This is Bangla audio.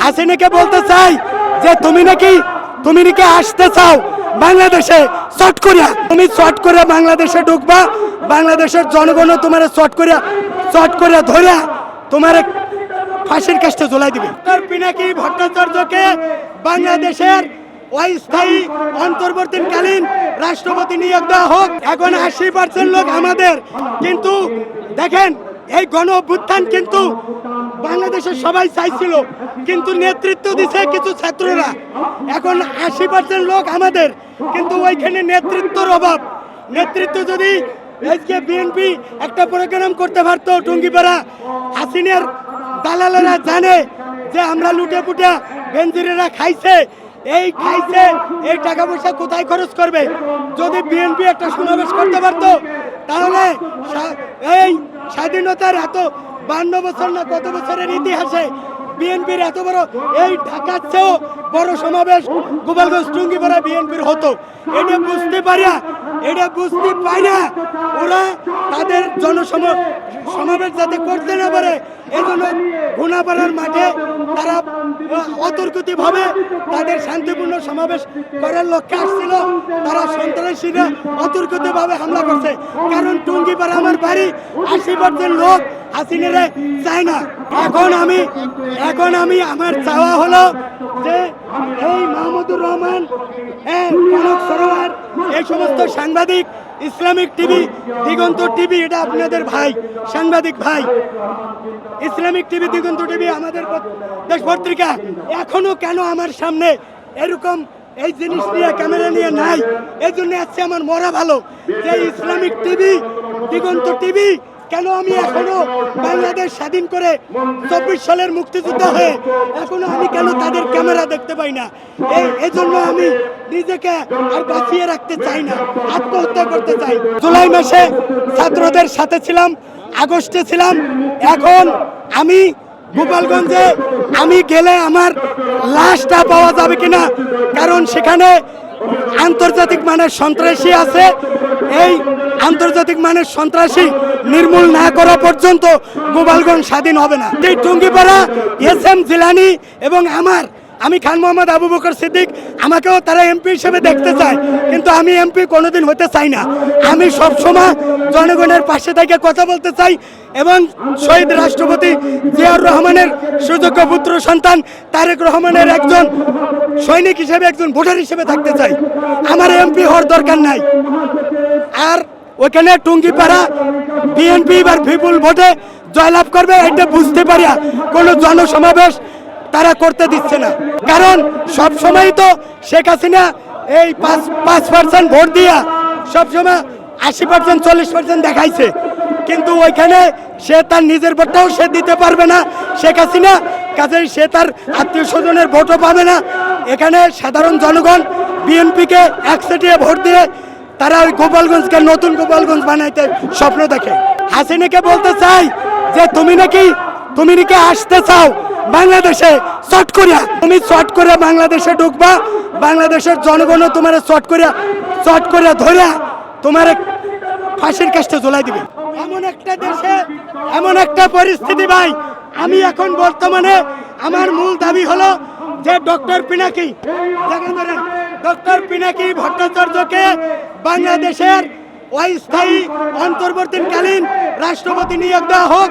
হাসিনাকে বলতে চাই যে তুমি নাকি আসতে চাও বাংলাদেশে শর্ট করিয়া, তুমি শর্ট করে বাংলাদেশে ঢুকবা, বাংলাদেশের জনগণও তোমার শর্ট করিয়া ধরিয়া তোমার ফাঁসির কাস্টে ঝোলাই দিবে। পিনাকি ভট্টাচার্যকে বাংলাদেশের অস্থায়ী অন্তর্বর্তীকালীন রাষ্ট্রপতি নিয়োগ দেওয়া হোক। এখন 80% লোক আমাদের, কিন্তু দেখেন এই গণ অভ্যুত্থান কিন্তু বাংলাদেশের সবাই চাইছিল, কিন্তু নেতৃত্ব দিছে কিছু ছাত্ররা। এখন 80% লোক আমাদের, কিন্তু ওইখানে নেতৃত্বের অভাব। নেতৃত্ব যদি আজকে বিএনপি একটা প্রোগ্রাম করতে পারতো টুঙ্গিপাড়া, হাসিনার দালালেরা জানে যে আমরা লুটে পুটে বেঞ্জিরেরা খাইছে, এই টাকা পয়সা কোথায় খরচ করবে। যদি বিএনপি একটা সমাবেশ করতে পারতো তাহলে এই স্বাধীনতার এত 52 বছর না কত বছরের ইতিহাসে বিএনপির এত বড় এই ঢাকার চেয়েও বড় সমাবেশ গোপালগঞ্জ টুঙ্গিপাড়া বিএনপির হতো। এটা বুঝতে পারি না ওরা তাদের সমাবেশ যাতে করতে না পারে এজন্য গুনাপাড়ার মাঠে তারা অতর্কিতভাবে তাদের শান্তিপূর্ণ সমাবেশ করার লক্ষ্যে আসছিল। তারা সন্ত্রাসীরা অতর্কিতভাবে হামলা করছে, কারণ টুঙ্গিপাড়া আমার বাড়ি, 80% লোক হাসিনারে চায় না। এখন আমি আমার চাওয়া হলো যে এই মাহমুদুর রহমান, কনক সরোয়ার, এই সমস্ত সাংবাদিক, ইসলামিক টিভি, দিগন্ত টিভি, এটা আপনাদের ভাই সাংবাদিক ভাই, ইসলামিক টিভি, দিগন্ত টিভি আমাদের দেশ পত্রিকা, এখনো কেন আমার সামনে এরকম এই জিনিস নিয়ে ক্যামেরা নিয়ে নাই? এই জন্য আসছে আমার মরা ভালো যে ইসলামিক টিভি, দিগন্ত টিভি কেন আমি এখনো বাংলাদেশ স্বাধীন করে 24 সালের মুক্তিযোদ্ধা হয়ে এখনো আমি কেন তাদের ক্যামেরা দেখতে পাই না? এই জন্য আমি নিজেকে আর বাঁচিয়ে রাখতে চাই না, আত্মহত্যা করতে চাই। জুলাই মাসে ছাত্রদের সাথে ছিলাম, আগস্টে ছিলাম, এখন আমি গোপালগঞ্জে আমি গেলে আমার লাশটা পাওয়া যাবে কিনা, কারণ সেখানে আন্তর্জাতিক মানের সন্ত্রাসী আছে। এই আন্তর্জাতিক মানের সন্ত্রাসী নির্মূল না করা পর্যন্ত গোপালগঞ্জ স্বাধীন হবে না। এই টুঙ্গিপাড়া এস.এম. জিলানী এবং আমি খান মোহাম্মদ আবু বকর সিদ্দিক, আমাকেও তারা এমপি হিসেবে দেখতে চায়, কিন্তু আমি এমপি কোনোদিন হতে চাই না। আমি সবসময় জনগণের পাশে থেকে কথা বলতে চাই এবং শহীদ রাষ্ট্রপতি জিয়াউর রহমানের সুযোগ্য পুত্র সন্তান তারেক রহমানের একজন সৈনিক হিসেবে, একজন ভোটার হিসেবে থাকতে চাই। আমার এমপি হওয়ার দরকার নাই। আর ওখানে টুঙ্গিপাড়া বিএনপি এবার বিপুল ভোটে জয়লাভ করবে, এটা বুঝতে পারিয়া কোনো জনসমাবেশ তারা করতে দিচ্ছে না। কারণ সবসময় তো শেখ হাসিনা এই 5% ভোট দিয়া সবসময় 80% 40% দেখাইছে, কিন্তু ওইখানে সে তার নিজের ভোটটাও সে দিতে পারবে না শেখ হাসিনা, কাজেই সে তার আত্মীয় স্বজনের ভোটও পাবে না। এখানে সাধারণ জনগণ বিএনপিকে একচেটিয়া ভোট দিয়ে তারা ওই গোপালগঞ্জকে নতুন গোপালগঞ্জ বানাইতে স্বপ্ন দেখে। হাসিনাকে বলতে চাই যে তুমি নাকি আসতে চাও বাংলাদেশে শর্ট করিয়া, তুমি শর্ট করে বাংলাদেশে ঢুকবা, বাংলাদেশের জনগণও তোমার শর্ট করিয়া ধরিয়া তোমার ফাঁসির কাস্টে ঝোলাই দিবে। এমন একটা দেশে এমন একটা পরিস্থিতি ভাই, আমি এখন বর্তমানে আমার মূল দাবি হলো যে ডক্টর পিনাকি ভট্টাচার্যকে বাংলাদেশের অস্থায়ী অন্তর্বর্তীকালীন রাষ্ট্রপতি নিয়োগ দেওয়া হোক।